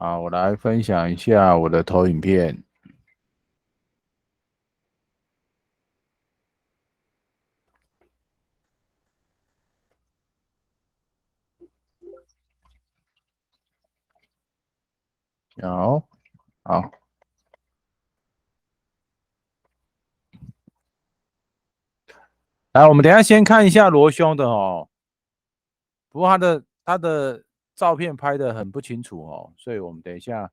好，我来分享一下我的投影片。好，好，来，我们等一下先看一下罗兄的哦。不过他的照片拍的很不清楚哦，所以我们等一下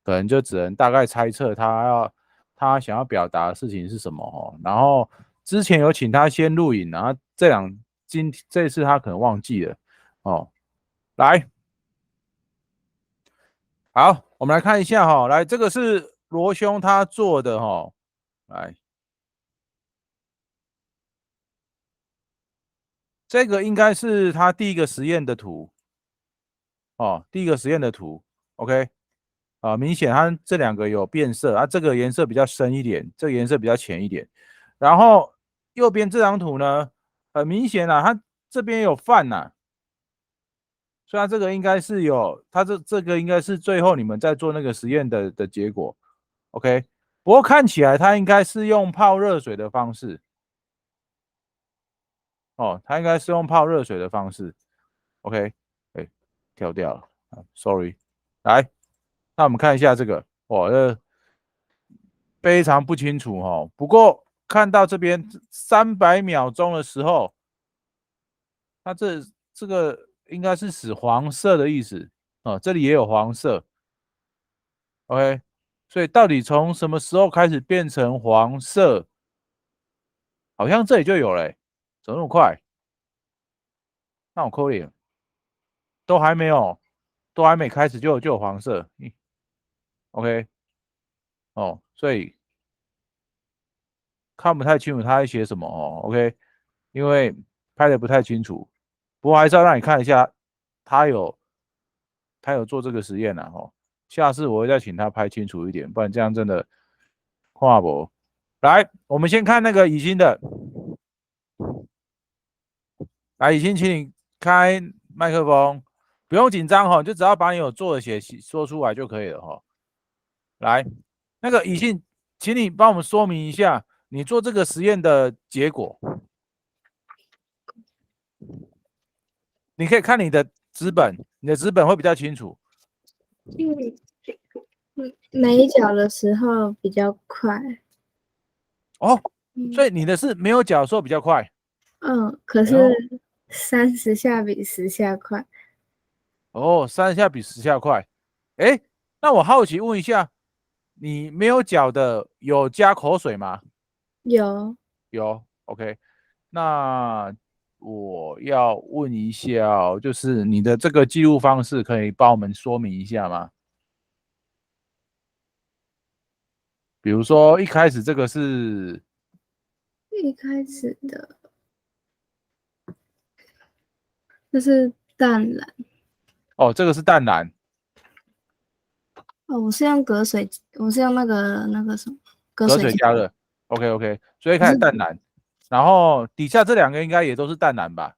可能就只能大概猜测他想要表达的事情是什么哦。然后之前有请他先录影，然后这次他可能忘记了哦。来，好，我们来看一下哈、来，这个是罗兄他做的哈、来，这个应该是他第一个实验的图哦，第一个实验的图，OK。明显它这两个有变色啊，这个颜色比较深一点，这个颜色比较浅一点。然后右边这张图呢，很明显啊，它这边有泛呐、所以它这个应该是有，它这个应该是最后你们在做那个实验的结果，OK。不过看起来它应该是用泡热水的方式，哦，它应该是用泡热水的方式，OK。哎，跳掉了，sorry。来，那我们看一下这个，哦，非常不清楚哦。不过看到这边300秒钟的时候，它这个应该是使黄色的意思哦，这里也有黄色，OK。所以到底从什么时候开始变成黄色？好像这里就有了欸，怎么那么快？那我扣脸都还没有，都还没开始就有黄色，OK。哦，所以看不太清楚他在写什么哦，OK。因为拍的不太清楚，不过还是要让你看一下，他有他有做这个实验了哦。下次我会再请他拍清楚一点，不然这样真的画不。来，我们先看那个以欣的，来，以欣，请你开麦克风，不用紧张哈，就只要把你有做的写说出来就可以了哈。来，那个以欣，请你帮我们说明一下你做这个实验的结果。你可以看你的纸本，你的纸本会比较清楚。没脚的时候比较快，哦，所以你的是没有脚的时候比较快。可是哎呦， 30下比10下快。哦，3下比10下快。哎，那我好奇问一下，你没有脚的有加口水吗？有，有，OK。那我要问一下哦，就是你的这个记录方式可以帮我们说明一下吗？比如说一开始这个是，一开始的就是淡蓝。哦，这个是淡蓝，我是用隔水，我是用那个什么隔隔水加，水加热，OK OK。所以不是，开始淡蓝，然后底下这两个应该也都是淡蓝吧？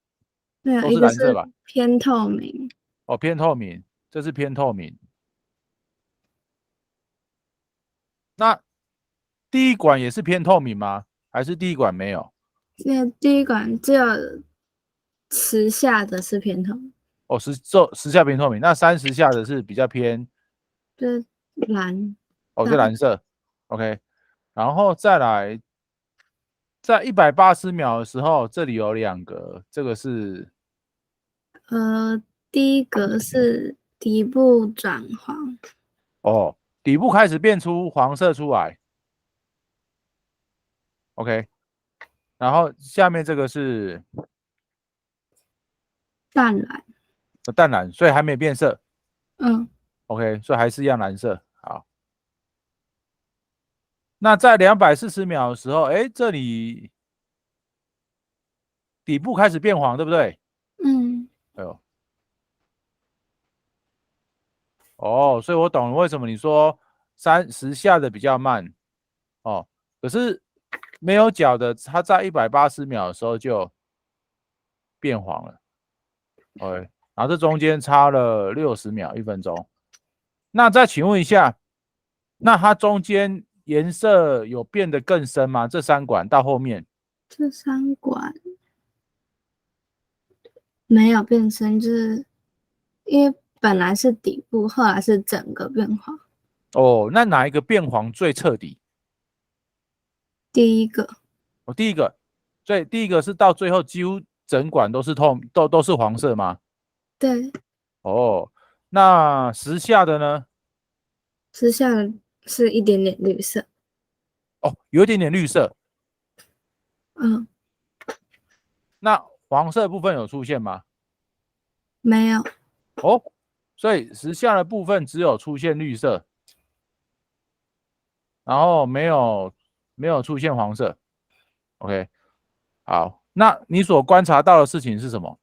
没有，都一个是是蓝色吧？偏透明。哦，偏透明，这是偏透明。那第一管也是偏透明吗？还是第一管没有？那第一管只有10下的是偏透明，哦，10下偏透明，那30下的是比较偏，就是蓝哦，就淡。蓝色，OK。然后再来，在180秒的时候，这里有两个，这个是第一个是底部转黄。哦，底部开始变出黄色出来，OK。然后下面这个是淡蓝。淡蓝，所以还没变色嗯，，OK，所以还是一样蓝色。好，那在240秒的时候，哎，这里底部开始变黄，对不对？嗯，哎呦，哦，所以我懂了为什么你说30下的比较慢哦，可是没有脚的，它在180秒的时候就变黄了，OK。然后这中间差了60秒，1分钟那再请问一下，那它中间颜色有变得更深吗？这3管到后面这3管没有变深，就是因为本来是底部，后来是整个变黄。哦，那哪一个变黄最彻底？第一个，第一个，所以第一个是到最后几乎整管都是都是黄色吗？对，哦，那时下的呢？之下是一点点绿色。哦，有一点点绿色。嗯，那黄色部分有出现吗？没有。哦，所以时下的部分只有出现绿色，然后没有出现黄色。OK， 好，那你所观察到的事情是什么？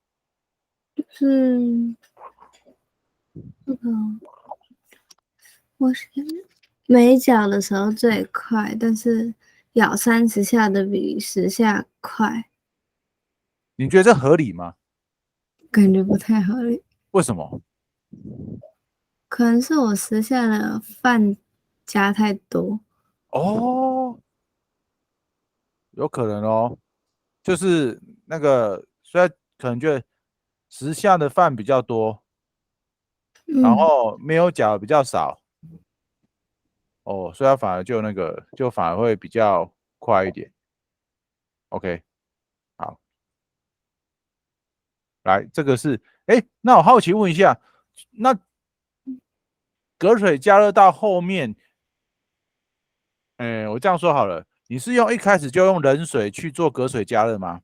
是这个，我是每脚的时候最快，但是咬30下的比10下快，你觉得这合理吗？感觉不太合理。为什么？可能是我10下的饭加太多。哦，有可能哦，就是那个虽然可能觉得时下的饭比较多，然嗯，后没有脚比较少，哦，所以它反而就反而会比较快一点。OK， 好，来这个是，哎，那我好奇问一下，那隔水加热到后面，我这样说好了，你是一开始就用冷水去做隔水加热吗？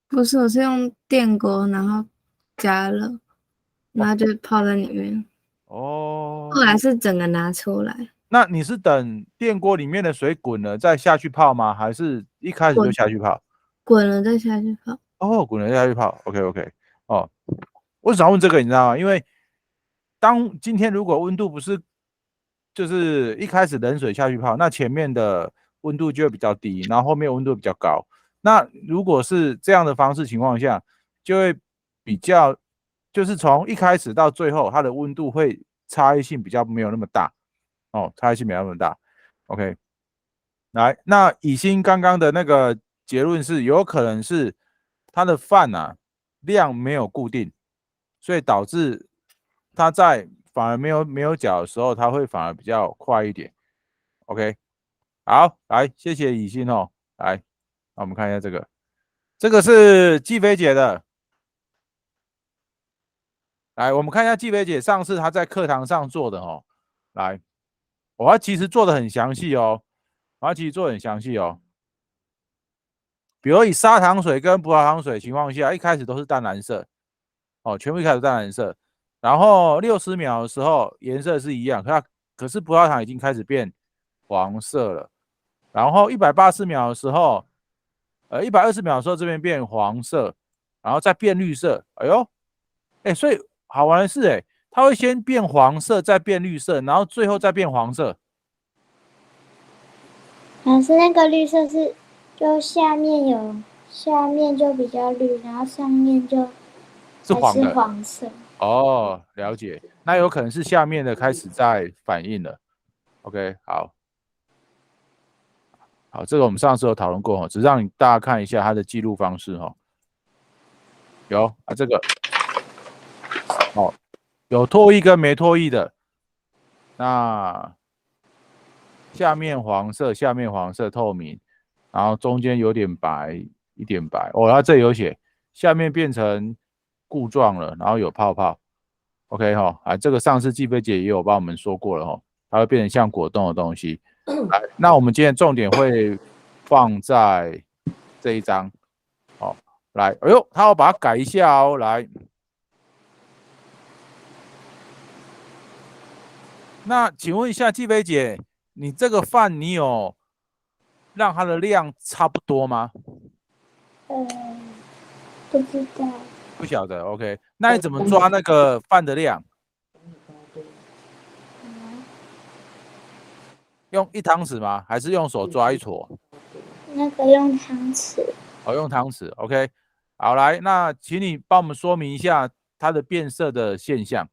不是，我是用电锅，然后加热，然哦后就泡在里面，后哦，来是整个拿出来，那你是等电锅里面的水滚了再下去泡吗？还是一开始就滚下去泡？滚了再下去泡。哦，滚了下去泡。OK OK，哦，我只想问这个，你知道吗？因为当今天如果温度不是就是一开始冷水下去泡，那前面的温度就会比较低，然后后面温度比较高。那如果是这样的方式情况下，就会比较就是从一开始到最后，它的温度会差异性比较没有那么大。哦，差异性没有那么大。OK，来，那以新刚刚的那个结论是，有可能是它的饭啊量没有固定，所以导致它在反而没有搅的时候，它会反而比较快一点。OK，好，来，谢谢以新哦。来，那我们看一下这个，这个是季菲姐的。来，我们看一下季菲姐上次她在课堂上做的哦。来，我其实做的很详细哦，我其实做的很详细哦。比如以砂糖水跟葡萄糖水的情况下，一开始都是淡蓝色，哦，全部一开始淡蓝色，然后60秒的时候颜色是一样，可是葡萄糖已经开始变黄色了，然后180秒的时候，120秒的时候这边变黄色，然后再变绿色，哎呦，所以好玩的是，它会先变黄色，再变绿色，然后最后再变黄色。老师，那个绿色是就下面就比较绿，然后上面还是黄色。哦，了解。那有可能是下面的开始在反应了。OK，好，好，这个我们上次有讨论过哈，只是让大家看一下它的记录方式哈。有啊，这个哦，有脱液跟没脱液的。那下面黄色，下面黄色透明，然后中间有点白，一点白。哦，它这里有写，下面变成固状了，然后有泡泡。OK 哈，啊，这个上次季菲姐也有帮我们说过了哈，它会变成像果冻的东西。来，那我们今天重点会放在这一张。好，来，哎呦，他要把它改一下哦，来。那请问一下季菲姐，你这个饭你有让它的量差不多吗？不知道。不晓得。OK， 那你怎么抓那个饭的量？用1汤匙吗？还是用手抓一撮？那个用汤匙。哦，用汤匙。OK， 好，来，那请你帮我们说明一下它的变色的现象。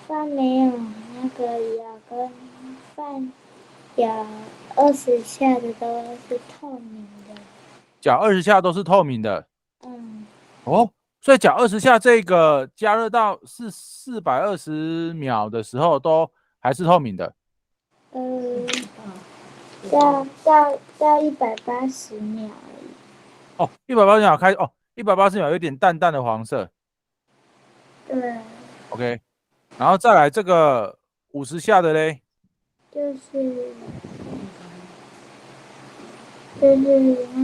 饭没有那个咬跟饭咬20下的都是透明的。搅20下都是透明的。嗯，哦，所以搅20下这个加热到420秒的时候都还是透明的。到180秒而已。哦，180秒开哦，180秒有点淡淡的黄色。对， OK， 然后再来这个50下的嘞，就是那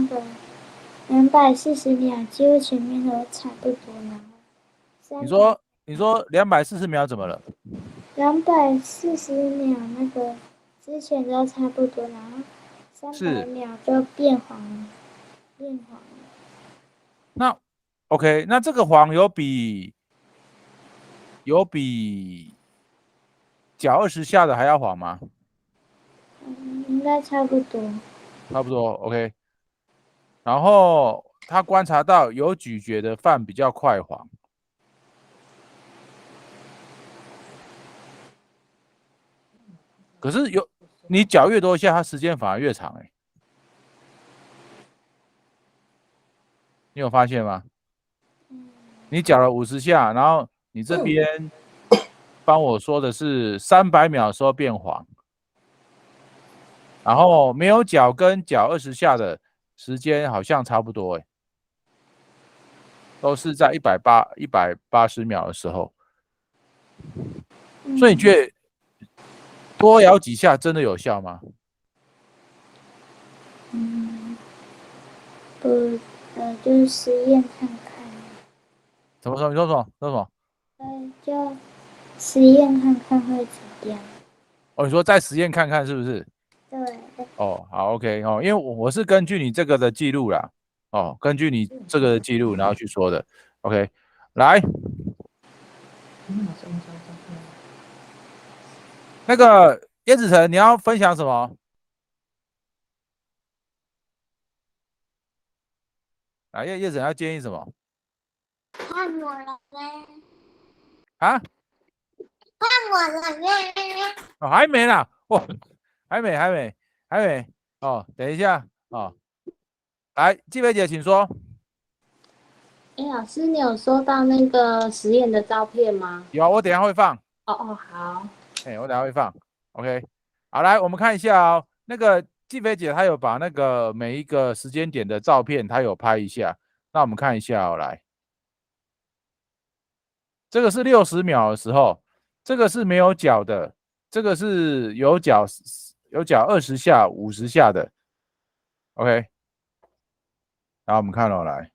个240秒，几乎前面都差不多了。你说240秒怎么了240秒那个之前都差不多，然后300秒就变黄了。那 OK， 那这个黄有比搅20下的还要黄吗？应该差不多。差不多 OK。然后他观察到有咀嚼的饭比较快黄。可是你搅越多下，它时间反而越长你有发现吗？你搅了50下，然后你这边帮我说的是300秒的时候变黄，然后没有搅跟搅20下的时间好像差不多都是在180秒的时候。所以你觉得多摇几下真的有效吗？就是实验看看。怎么说？你说什么？说什么？就实验看看会怎样。哦，你说再实验看看是不是？对。哦，好 ，OK 哦，因为我是根据你这个的记录啦，哦，根据你这个的记录然后去说的 ，OK， 来，那个叶子成，你要分享什么？啊，叶子成要建议什么？看我了呗。啊？看我了呗。哦，还没啦，哦，还没，哦，等一下，哦，来，季薇姐，请说。哎，老师，你有收到那个实验的照片吗？有，我等一下会放。哦，好。我等一下会放。OK， 好，来，我们看一下哦。那个季菲姐她有把那个每一个时间点的照片，她有拍一下。那我们看一下哦，来，这个是60秒的时候，这个是没有搅的，这个是有搅20下、50下的。OK， 然后我们看哦，来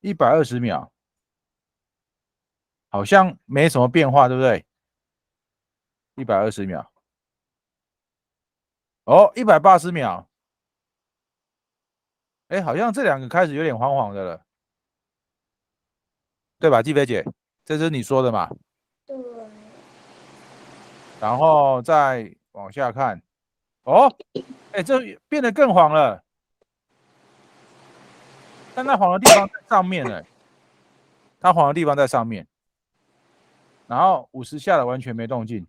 120秒，好像没什么变化，对不对？120秒。哦，180秒。好像这两个开始有点黄黄的了，对吧，季菲姐？这是你说的嘛？对。然后再往下看，哦，这变得更黄了，但它黄的地方在上面了，它黄的地方在上面，然后50下的完全没动静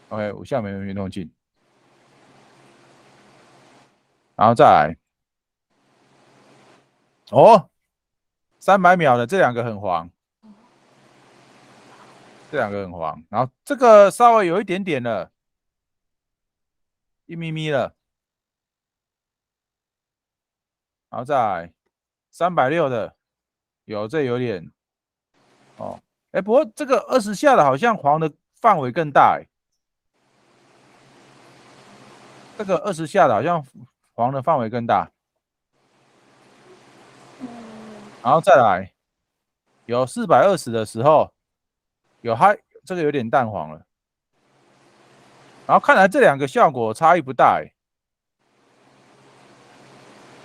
，OK， 5下没动静，然后再来，哦，300秒的这两个很黄，然后这个稍微有一点点了，一咪咪了，然后再来360的，这有点，哦，不过这个20下的好像黄的范围更大这个20下的好像黄的范围更大，然后再来有420的时候，它这个有点淡黄了，然后看来这两个效果差异不大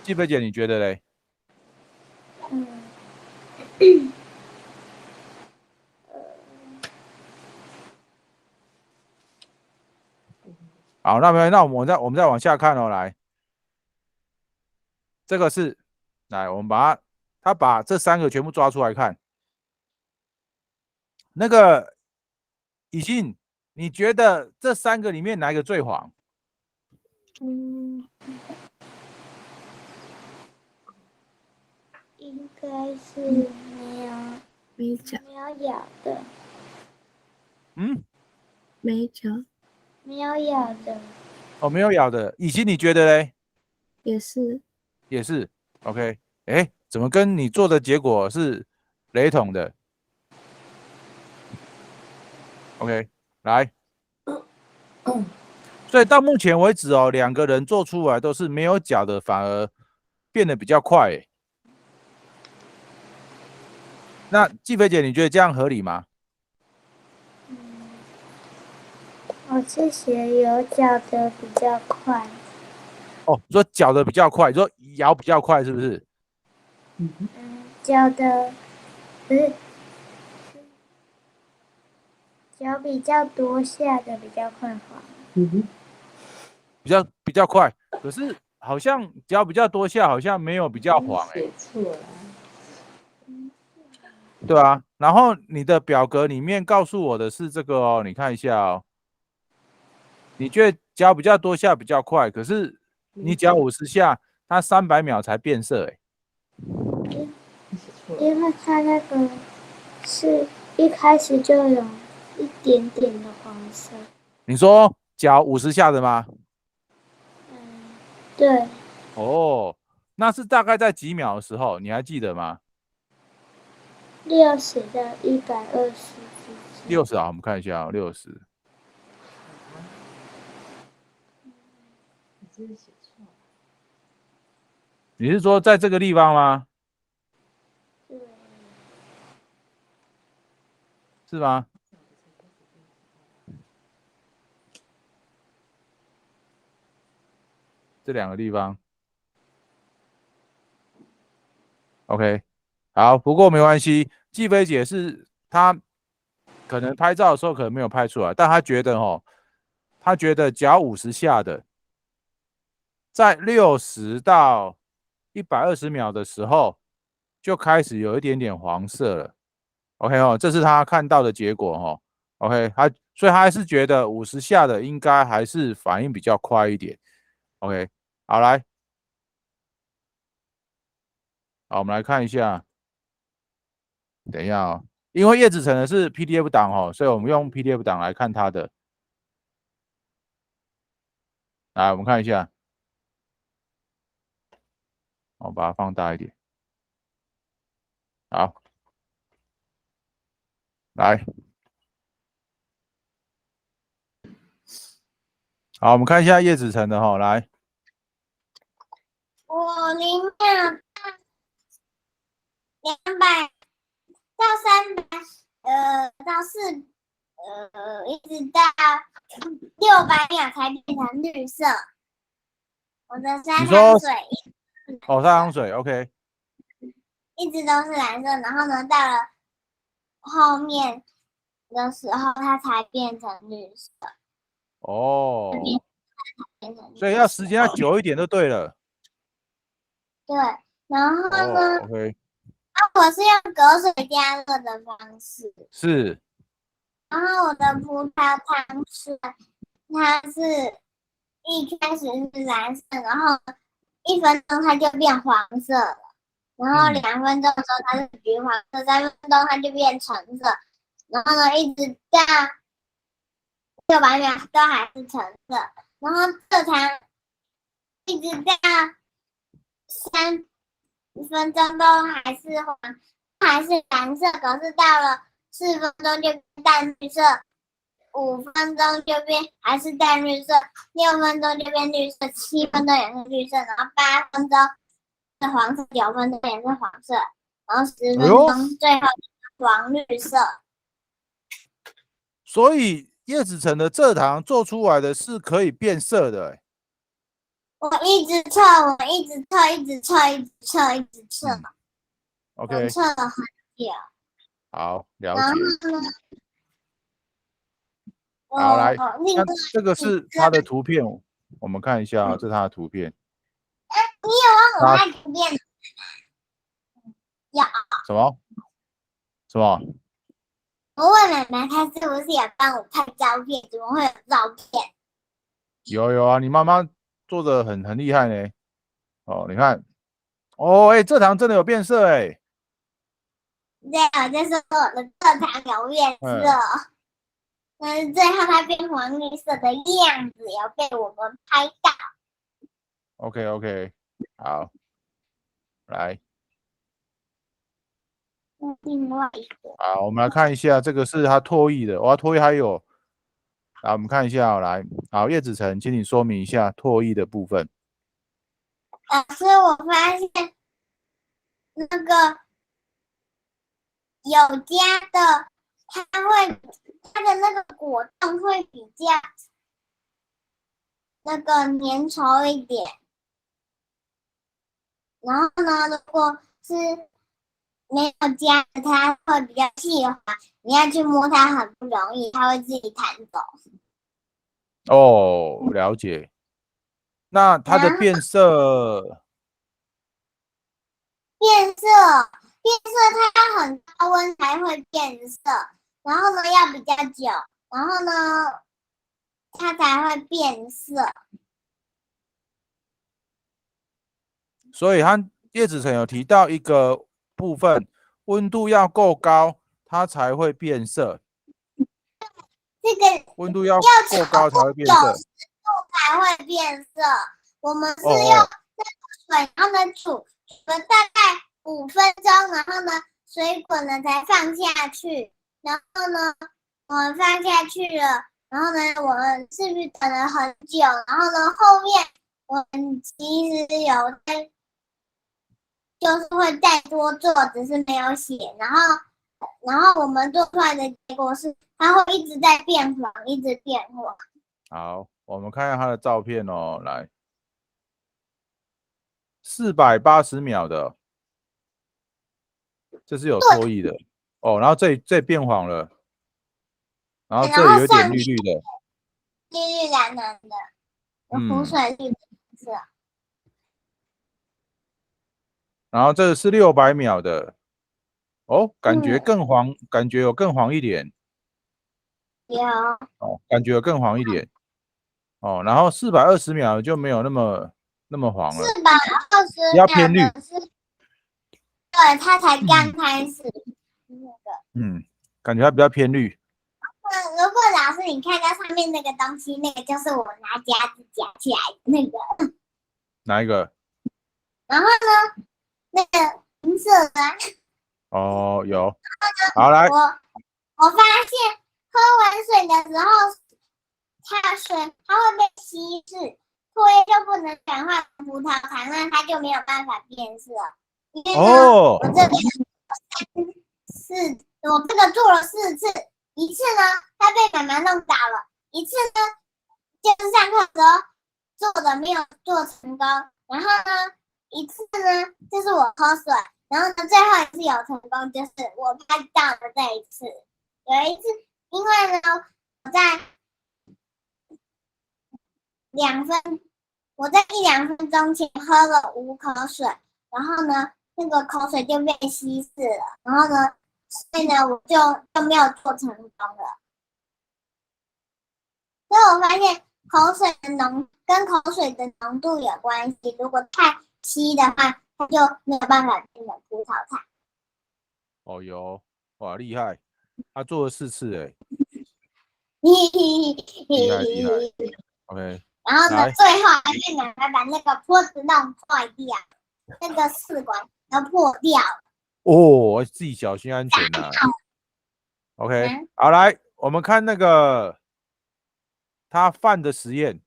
季菲姐你觉得嘞？好，那我们再往下看哦，来，这个是，来我们他把这3个全部抓出来看，那个以信，你觉得这3个里面哪一个最黄？应该是没角，没有咬的，嗯，没角没有咬的，哦，没有咬的。以信，你觉得嘞？也是。也是。OK， 哎，怎么跟你做的结果是雷同的 ？OK， 来。所以到目前为止哦，2个人做出来都是没有角的，反而变得比较快。那季菲姐，你觉得这样合理吗？我是写有角的比较快。哦，你说搅的比较快，你说摇比较快，是不是？角的不是角比较多下的比较快滑。比较快，可是好像搅比较多下，好像没有比较黄写错了。对啊。然后你的表格里面告诉我的是这个哦，你看一下哦。你觉得搅比较多下比较快，可是你搅50下，它300秒才变色因为它那个是一开始就有一点点的黄色。你说搅50下的吗？对，哦，那是大概在几秒的时候，你还记得吗60到120之间。 ？60啊，我们看一下哦，60。你是说在这个地方吗？对，是吗？这2个地方 ，OK， 好，不过没关系。季菲姐是她可能拍照的时候可能没有拍出来，但她觉得她觉得搅50下的，在60到120秒的时候就开始有一点点黄色了。OK 哦，这是她看到的结果哦。OK， 所以她还是觉得50下的应该还是反应比较快一点。OK， 好来。好，我们来看一下。等一下哦，因为叶子成的是 PDF 档哦，所以我们用 PDF 档来看它的。来，我们看一下，我把它放大一点。好，来，好，我们看一下叶子成的哈，来，我0秒200到300，到4，一直到600秒才变成绿色。我的砂你说糖水哦，砂糖水 ，OK， 一直都是蓝色，然后呢，到了后面的时候，它才变成绿色。哦，变成绿色所以要时间要久一点就对了。对，然后哦呢， ，OK， 我是用隔水加热的方式，是，然后我的葡萄糖水它是一开始是蓝色，然后1分钟它就变黄色了，然后2分钟的时候它是橘黄色，3分钟它就变橙色，然后呢一直到600秒都还是橙色，然后蔗糖一直到3分钟都还是黄，还是蓝色，可是到了4分钟就变淡绿色，5分钟就变还是淡绿色，6分钟就变绿色，7分钟也是绿色，然后8分钟是黄色，9分钟也是黄色，然后10分钟最后黄绿色。所以叶子成的蔗糖做出来的是可以变色的。我一直测，我一直测，一直测，一直测，一直测，我OK， 测了很久。好，了然后解。呢，好，来，那另外这个是它的图片，我们看一下啊，这是它的图片。你有忘我那图片？有。什么？什么？我问妹妹，她是不是也帮我拍照片？怎么会有照片？有啊，你妈妈做的很厉害呢。哦，你看，哦，这糖真的有变色哎。对，我就说我的蔗糖有变色，但是最后它变黄绿色的样子有被我们拍到。OK， 好，来，另外一个，好，我们来看一下，这个是他唾液的，唾液还有，来，我们看一下来，好，叶子成，请你说明一下唾液的部分。所以我发现那个有加的，它的那个果冻会比较那个粘稠一点。然后呢，如果是没有加的，它会比较细滑，你要去摸它很不容易，它会自己弹走。哦，了解。那它的变色，它很高温才会变色，然后呢要比较久，然后呢它才会变色。所以叶子成有提到一个部分，温度要够高，它才会变色。这个温度要够高才会变色，90度才会变色。我们是用那个水，然后呢煮了大概5分钟，然后呢水滚了才放下去。然后呢我们放下去了，然后呢我们是不是等了很久？然后呢后面我们其实有在，就是会再多做，只是没有写。然后我们做出来的结果是，它会一直在变黄，一直变黄。好，我们看一下它的照片哦，来，480秒的，这是有唾液的哦，然后这变黄了，然后这有点绿绿的，绿绿蓝蓝的，有湖水绿的色。然后这是600秒的，哦，感觉更黄，感觉有更黄一点，有哦，感觉有更黄一点，哦，然后420秒就没有那么黄了， 420比较偏绿，对，它才刚开始感觉它比较偏绿。如果老师你看到上面那个东西，那个就是我拿夹子夹起来的那个。哪一个？然后呢，那个银色的。哦，有。好，来。我发现喝完水的时候，它会被稀释，唾液就不能转化成葡萄糖，那它就没有办法变色。因为呢，我这个做了4次，一次呢它被妈妈弄倒了，一次呢就是上课的时候做的没有做成功，然后呢一次呢就是我喝水，然后呢最后一次有成功，就是我拍到的这一次。有一次，因为呢我在1-2分钟前喝了5口水，然后呢那个口水就被稀释了，然后呢所以呢我就没有做成功了。所以我发现口水的浓度有关系，如果太稀的话，它就没有办法变成葡萄糖。哦，有，哇，厉害，他做了4次，哎，厉害 ，OK。然后呢，最后还被妈妈把那个锅子弄坏掉，那个试管都破掉了。哦，自己小心安全呐。OK， 好，来，我们看那个他饭的实验。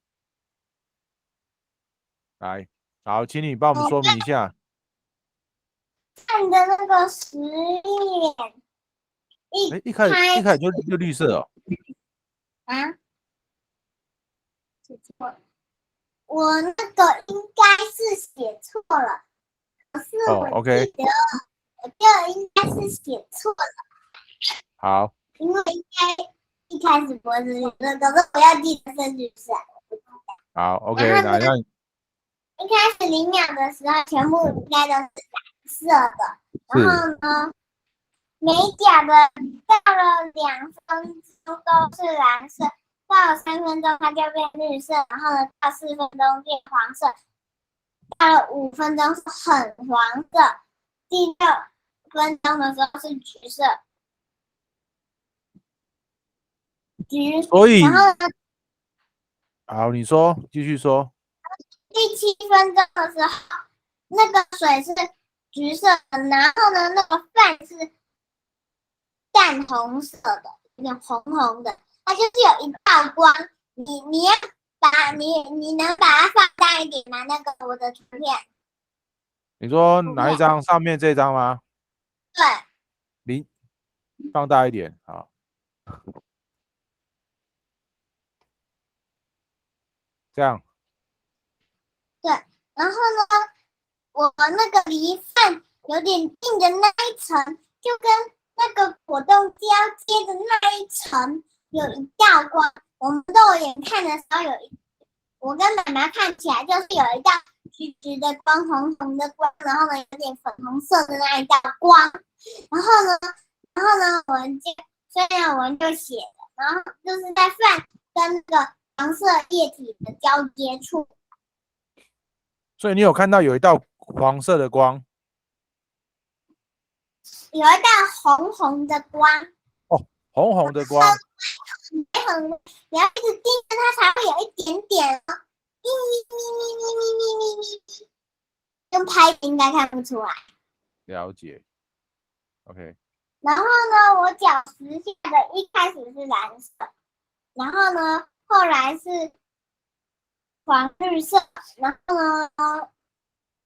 来，好，请你帮我们说明一下。饭的那个实验，一开始就绿色哦。啊？我那个应该是写错了，可是我记得我就应该是写错了。好，因为应该一开始不是绿色，可是我要记得是绿色。好 ，OK， 来，那一开始0秒的时候，全部应该都是蓝色的。然后呢，美甲的到了2分钟都是蓝色，到了3分钟它就变绿色，然后呢到4分钟变黄色，到了5分钟是很黄色，第6分钟的时候是橘色，所以然后呢好，你说，继续说。第7分钟的时候，那个水是橘色的，然后呢那个饭是淡红色的，有点红红的，它就是有一道光。你要你能把它放大一点吗？那个我的图片。你说哪一张？上面这张吗？对，放大一点，好。这样。对，然后呢，我那个离饭有点近的那一层，就跟那个果冻交接的那一层有一道光。我们肉眼看的时候我跟妈妈看起来就是有一道橘橘的光、红红的光，然后呢有点粉红色的那一道光。然后呢，虽然我们就写了，然后就是在饭跟那个黄色液体的交接处。所以你有看到有一道黄色的光，有一道红红的光，红红的光，你要一直盯着它才会有一点点哦。咪咪咪咪咪咪咪咪，用拍应该看不出来。了解。OK。然后呢，我脚实下的一开始是蓝色，然后呢，后来是黄绿色，然后呢，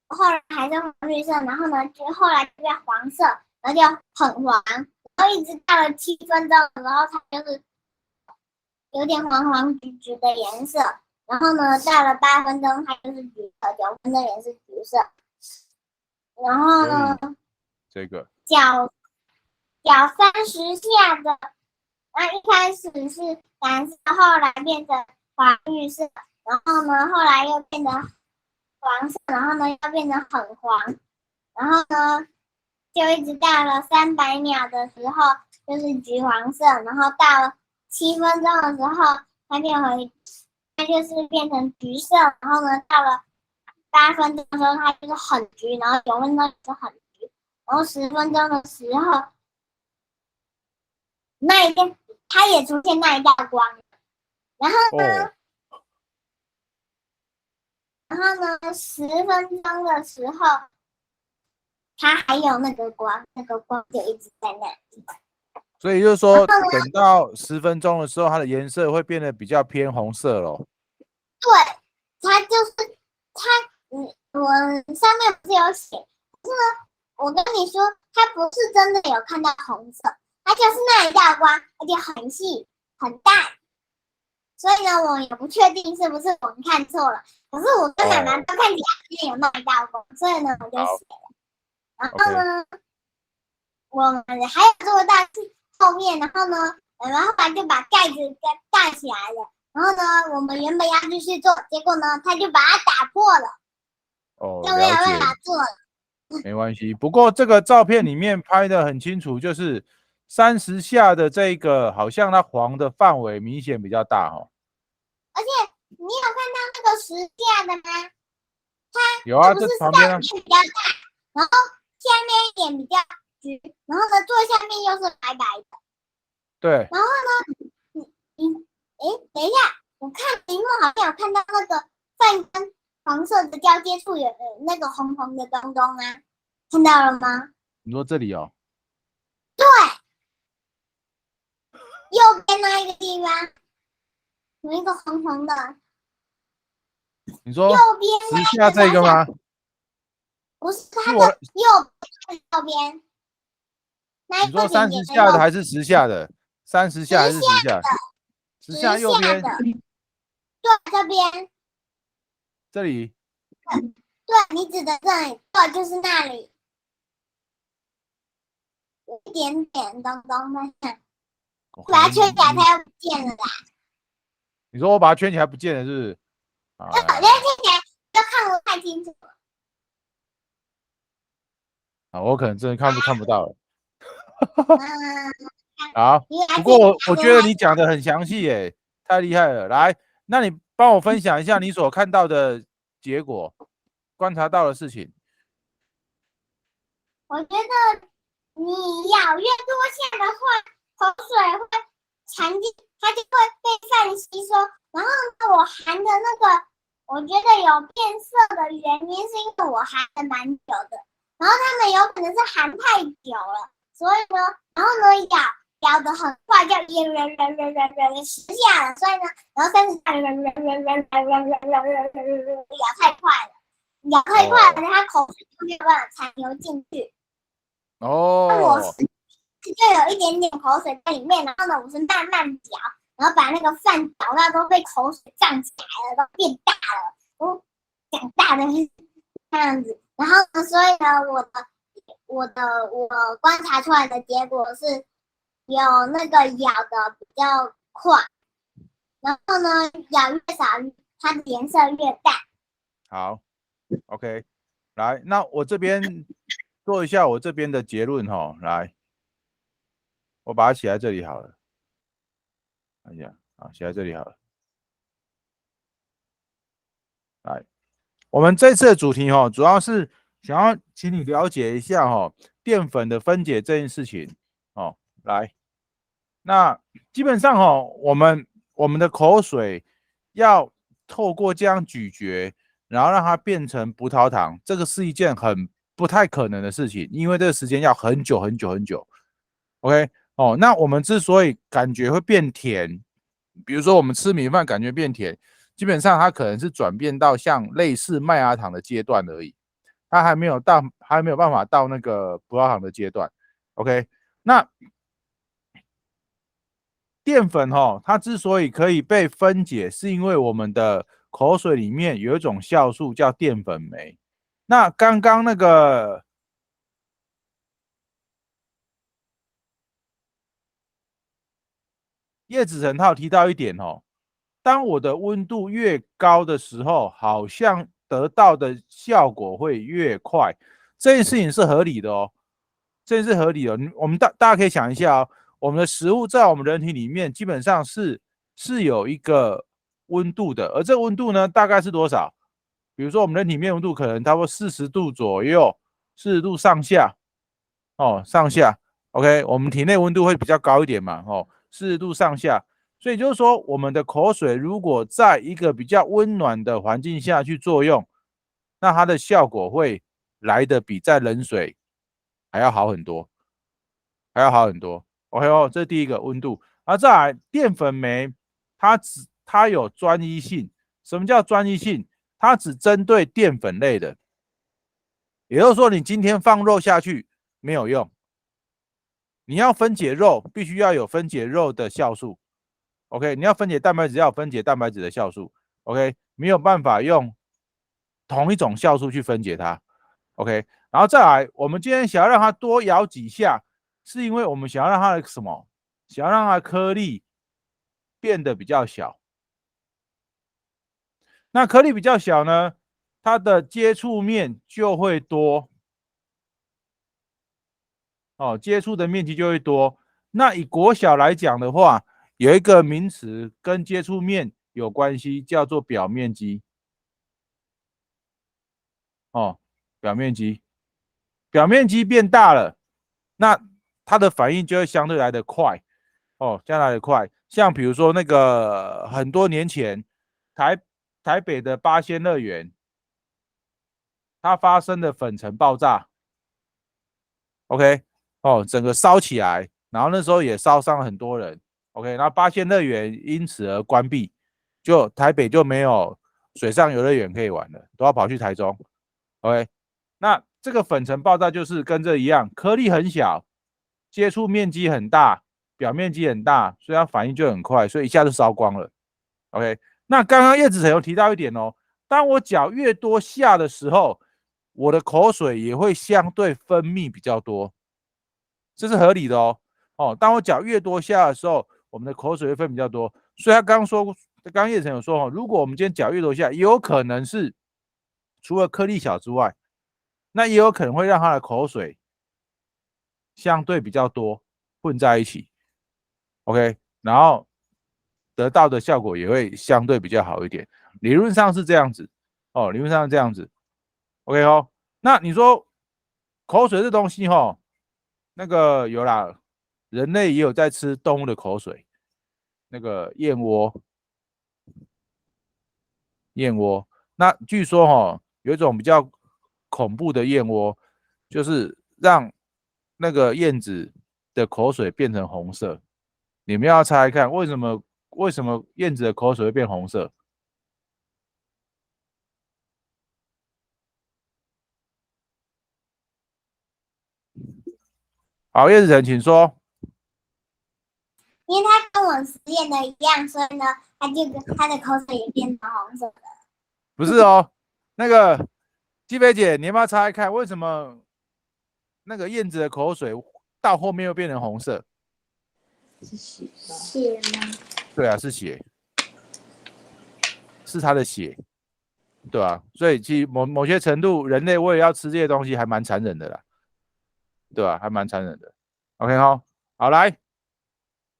后来还是黄绿色，然后呢，后来就变黄色，然后就很黄，然后一直到了7分钟的时候，它就是有点黄黄橘橘的颜色，然后呢，到了8分钟，它就是橘色，9分钟也是橘色，然后呢，这个脚30下的，那一开始是蓝色，后来变成黄绿色，然后呢，后来又变成黄色，然后呢又变成很黄，然后呢就一直到了300秒的时候就是橘黄色，然后到了7分钟的时候它就是变成橘色，然后呢到了8分钟的时候它就是很橘，然后9分钟也是很橘，然后10分钟的时候那一天它也出现那一道光，然后呢。然后呢，10分钟的时候，它还有那个光，那个光就一直在那里。所以就是说，等到10分钟的时候，它的颜色会变得比较偏红色咯。对，它就是它，我上面不是有写，可是呢，我跟你说，它不是真的有看到红色，它就是那一道光，而且很细很淡。所以呢，我也不确定是不是我们看错了。可是我跟妈妈都看起来有那一道光，所以呢，我就写了。然后呢，我们还有做到后面，然后呢，我们后来就把盖子给盖起来了。然后呢，我们原本要继续做，结果呢，他就把它打破了，就没有办法做了。没关系，不过这个照片里面拍的很清楚，就是30下的这个，好像它黄的范围明显比较大哦。而且你有看到那个10下的吗？它有啊，不是这旁边比较大，然后下面一点比较橘，然后呢，最下面又是白白的。对。然后呢，等一下，我看屏幕好像有看到那个饭跟黄色的交接处有那个红红的东东啊，看到了吗？你说这里哦？对，右边那一个地方有一个红红的。你说右边10下这个吗？不是，它的右边。你说30下的还是10下的？30下还是10下？10下右边。对，这边。这里。对，你指的这里，对，就是那里。有一点点东东在看，把它圈起来，它又不见了啦。你说我把它圈起来不见了，是不是？好像圈起来就看不太清楚了。啊，我可能真的看不到了。好，你来不过我觉得听你讲的很详细耶，太厉害了。来，那你帮我分享一下你所看到的结果，观察到的事情。我觉得你咬越多下的话，口水会藏进，它就会被饭吸收。然后呢，我含的那个，我觉得有变色的原因是因为我含的蛮久的，然后他们有可能是含太久了，所以呢，然后呢咬得很快，就10下了，所以呢，然后30下咬太快了，咬太快了，它口水就没有办法残留进去。我就有一点点口水在里面，然后呢，我是慢慢嚼，然后把那个饭嚼到都被口水胀起来了，都变大了，长大的这样子。然后呢，所以呢，我观察出来的结果是有那个咬的比较快，然后呢，咬越少，它的颜色越淡。好 ，OK， 来，那我这边做一下我这边的结论哈，来，我把它写在这里好了，看一下，啊，写在这里好了。来，我们这次的主题主要是想要请你了解一下淀粉的分解这件事情来，那基本上我们的口水要透过这样咀嚼，然后让它变成葡萄糖，这个是一件很不太可能的事情，因为这个时间要很久很久很久。OK， 那我们之所以感觉会变甜，比如说我们吃米饭感觉变甜，基本上它可能是转变到像类似麦芽糖的阶段而已，它还没有办法到那个葡萄糖的阶段。OK， 那淀粉它之所以可以被分解，是因为我们的口水里面有一种酵素叫淀粉酶。那刚刚那个叶子成他有提到一点当我的温度越高的时候，好像得到的效果会越快，这件事情是合理的这件事合理的。我们大家可以想一下我们的食物在我们人体里面基本上是有一个温度的，而这个温度呢，大概是多少？比如说我们人体面温度可能差不多40度左右，40度上下上下。OK， 我们体内温度会比较高一点嘛40度上下。所以就是说，我们的口水如果在一个比较温暖的环境下去作用，那它的效果会来得比在冷水还要好很多，OK 这是第一个温度。然后再来，淀粉酶它有专一性。什么叫专一性？它只针对淀粉类的，也就是说，你今天放肉下去没有用，你要分解肉，必须要有分解肉的酵素。OK， 你要分解蛋白质，要有分解蛋白质的酵素。OK， 没有办法用同一种酵素去分解它。OK， 然后再来，我们今天想要让它多咬几下，是因为我们想要让它的什么？想要让它的颗粒变得比较小。那颗粒比较小呢，它的接触面就会多。接触的面积就会多。那以国小来讲的话，有一个名词跟接触面有关系，叫做表面积。表面积，表面积变大了，那它的反应就会相对来的快。相对来的快。像比如说那个很多年前，台北的八仙乐园，它发生的粉尘爆炸。OK， 整个烧起来，然后那时候也烧伤了很多人。OK， 然后八仙乐园因此而关闭，就台北就没有水上游乐园可以玩了，都要跑去台中。OK， 那这个粉尘爆炸就是跟这一样，颗粒很小，接触面积很大，表面积很大，所以它反应就很快，所以一下就烧光了。OK， 那刚刚叶子成有提到一点当我搅越多下的时候，我的口水也会相对分泌比较多，这是合理的当我搅越多下的时候，我们的口水会分比较多。所以他刚刚叶成有说如果我们今天搅越多下，也有可能是除了颗粒小之外，那也有可能会让他的口水相对比较多混在一起 ，OK， 然后得到的效果也会相对比较好一点。理论上是这样子哦，理论上是这样子 ，OK 哦。那你说口水这东西哦，那个有啦，人类也有在吃动物的口水，那个燕窝，燕窝。那据说哦，有一种比较恐怖的燕窝，就是让那个燕子的口水变成红色。你们要猜猜看，为什么燕子的口水会变红色？好，叶子晨，请说。因为他跟我实验的一样，所以呢，他的口水也变成红色的。不是哦，那个季菲姐，你要不要猜猜看，为什么那个燕子的口水到后面又变成红色？是血吗？对啊，是血，是它的血，对啊，所以其实某些程度，人类为了要吃这些东西，还蛮残忍的啦，对吧、还蛮残忍的。OK 哈，好来，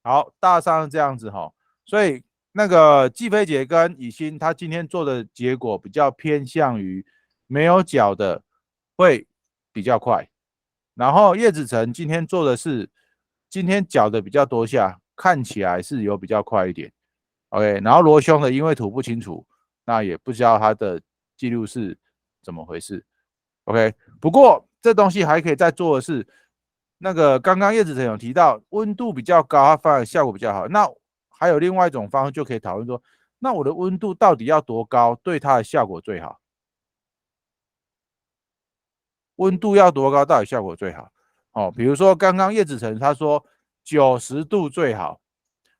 好，大上是这样子哈，所以那个季菲姐跟以欣，她今天做的结果比较偏向于没有脚的会比较快，然后叶子晨今天做的是今天脚的比较多下，看起来是有比较快一点。OK，然后罗兄的因为图不清楚，那也不知道他的记录是怎么回事。OK，不过这东西还可以再做的是，那个刚刚叶子晨有提到温度比较高，它反而效果比较好。那还有另外一种方式就可以讨论说，那我的温度到底要多高，对它的效果最好？温度要多高，到底效果最好？哦，比如说刚刚叶子晨他说90度最好，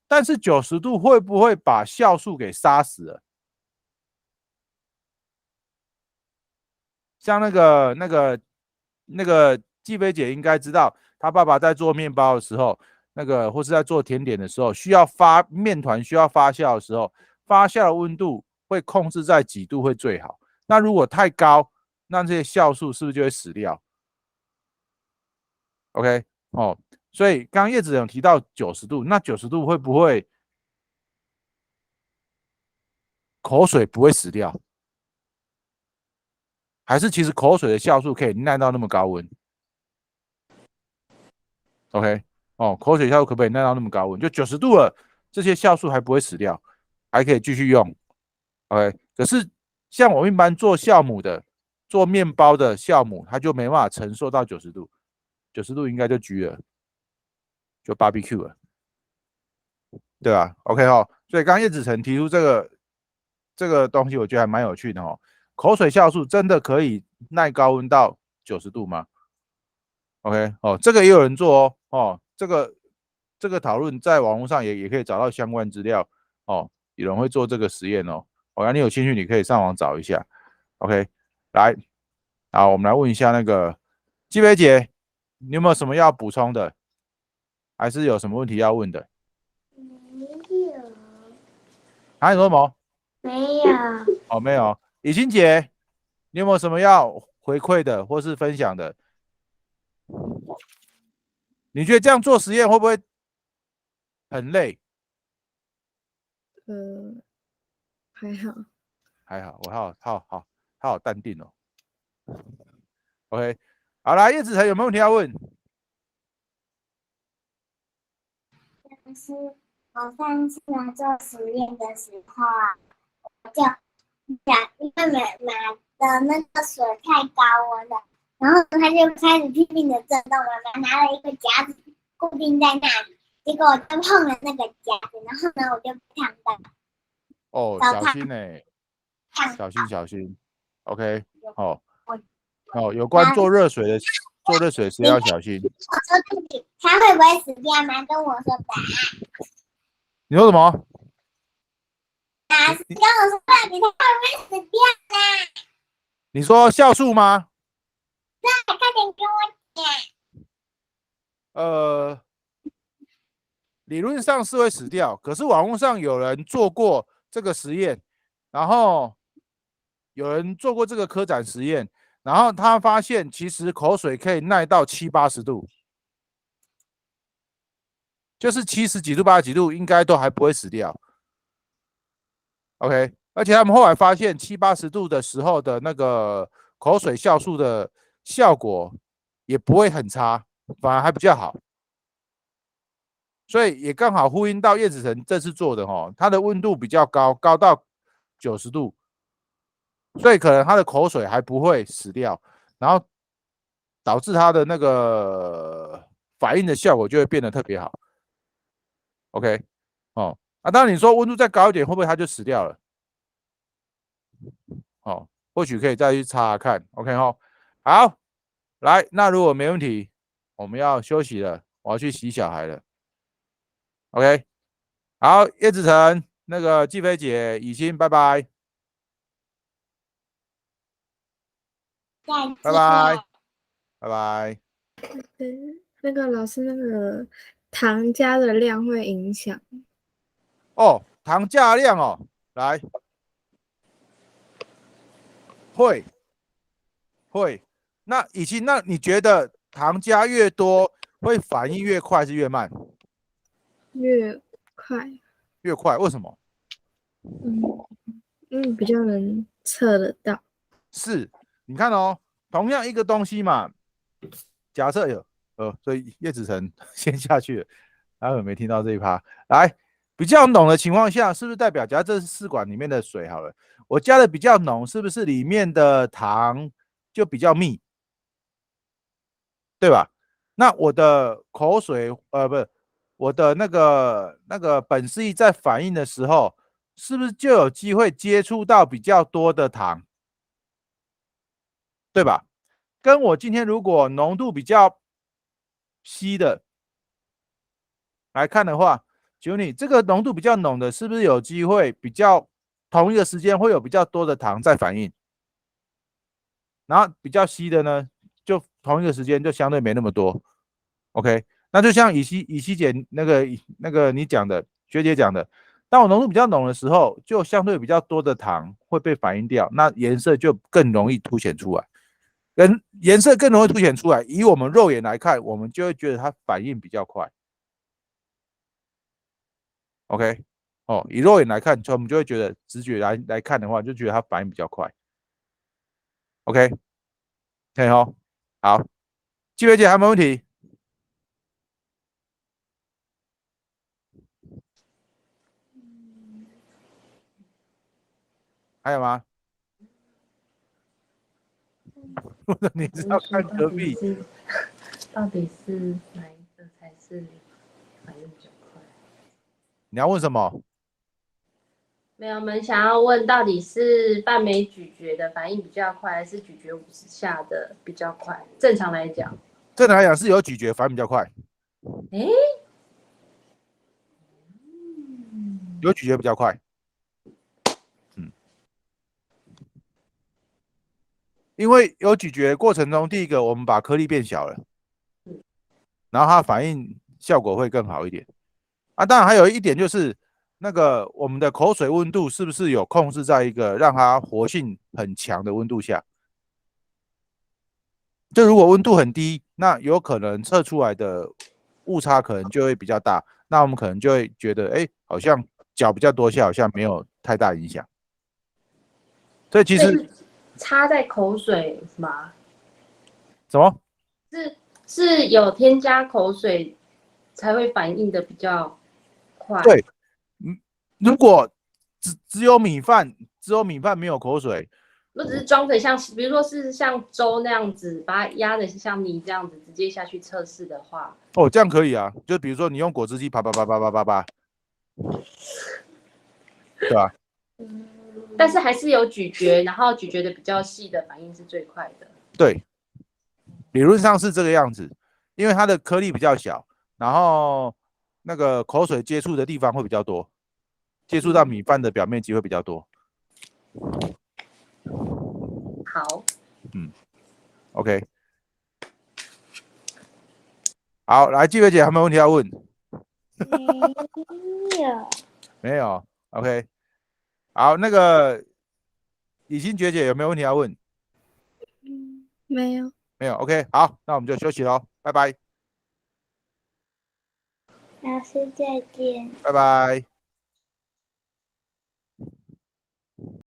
但是90度会不会把酵素给杀死了？像那个季菲姐应该知道，她爸爸在做面包的时候，那个或是在做甜点的时候，面团需要发酵的时候，发酵的温度会控制在几度会最好？那如果太高，那这些酵素是不是就会死掉？OK， 哦，所以刚刚叶子有提到90度，那90度会不会口水不会死掉？还是其实口水的酵素可以耐到那么高温 ？OK， 哦，口水酵素可不可以耐到那么高温？就90度了，这些酵素还不会死掉，还可以继续用。OK， 可是像我们一般做酵母的、做面包的酵母，它就没办法承受到90度，90度应该就焗了，就 barbecue 了，对吧？OK 哦，所以刚刚叶子晨提出这个东西，我觉得还蛮有趣的哦。口水酵素真的可以耐高温到90度吗？OK， 哦，这个也有人做哦，哦，这个讨论在网络上也可以找到相关资料哦，有人会做这个实验哦，哦，那你有兴趣你可以上网找一下，OK，来，好，我们来问一下那个季薇姐，你有没有什么要补充的，还是有什么问题要问的？没有，还有什么？没有。哦，没有。以欣姐，你有没有什么要回馈的或是分享的？你觉得这样做实验会不会很累？还好。还好，我好淡定哦。OK， 好啦，叶子晨有没有问题要问？就是我上次来做实验的时候啊，我就因为买的那个水太高温了，然后它就开始拼命的震动。妈妈拿了一个夹子固定在那里，结果我就碰了那个夹子，然后呢我就烫到。哦，小心欸，小心。OK， 哦，有关做热水的实验要小心。我说自己它会不会死掉吗？跟我说答案。你说什么？老师跟我说到底它会不会死掉啦？你说酵素吗？快点跟我讲。理论上是会死掉，可是网络上有人做过这个实验，然后有人做过这个科展实验，然后他发现其实口水可以耐到70-80度。就是70几度、80几度应该都还不会死掉。OK， 而且他们后来发现70、80度的时候的那个口水酵素的效果也不会很差，反而还比较好。所以也刚好呼应到叶子成这次做的它的温度比较高，高到90度，所以可能它的口水还不会死掉，然后导致它的那个反应的效果就会变得特别好。OK， 当然你说温度再高一点，会不会它就死掉了？或许可以再去查看。OK 好，来，那如果没问题，我们要休息了，我要去洗小孩了。OK， 好，叶子成，那个季飞姐，以欣，拜拜，再见。拜拜，拜拜。对，那个老师，那个糖加的量会影响。糖加量来，会。那以欣，那你觉得糖加越多，会反应越快是越慢？越快。越快，为什么？比较能测得到。是，你看同样一个东西嘛，假设有所以叶子成先下去了，待会没听到这一趴。来，比较浓的情况下，是不是代表假设这是试管里面的水好了，我加的比较浓，是不是里面的糖就比较密，对吧？那我的口水不是我的那个苯式液在反应的时候，是不是就有机会接触到比较多的糖，对吧？跟我今天如果浓度比较稀的来看的话，请问你这个浓度比较浓的，是不是有机会比较同一个时间会有比较多的糖在反应？然后比较稀的呢，就同一个时间就相对没那么多。OK， 那就像以西姐那个你讲的，学姐讲的，当我浓度比较浓的时候，就相对比较多的糖会被反应掉，那颜色就更容易凸显出来。颜色更容易凸显出来，以我们肉眼来看，我们就会觉得它反应比较快。OK， 以肉眼来看，我们就会觉得直觉来看的话，就觉得它反应比较快。OK， 可以好，季薇姐还有没有问题？还有吗？你是要看隔壁？到底是哪一个才是反应比较快？你要问什么？没有，我们想要问到底是半枚咀嚼的反应比较快，还是咀嚼50下的比较快？正常来讲是有咀嚼反应比较快，有咀嚼比较快。因为有咀嚼过程中，第一个我们把颗粒变小了，然后它反应效果会更好一点。当然还有一点就是那个我们的口水温度是不是有控制在一个让它活性很强的温度下？就如果温度很低，那有可能测出来的误差可能就会比较大，那我们可能就会觉得，好像搅比较多下，好像没有太大影响。所以其实插在口水吗？什么？是有添加口水才会反应的比较快。对，如果只有米饭没有口水，如果只是装着像，比如说是像粥那样子，把它压的像泥这样子，直接下去测试的话，这样可以啊。就比如说你用果汁机啪，对吧？但是还是有咀嚼，然后咀嚼的比较细的反应是最快的。对，理论上是这个样子，因为它的颗粒比较小，然后那个口水接触的地方会比较多，接触到米饭的表面积会比较多。好，OK， 好，来，季薇姐，有没有问题要问？没有。没有 ，OK， 好，那个以欣学姐有没有问题要问？没有。没有 ，OK， 好，那我们就休息喽，拜拜。老师再见。拜拜。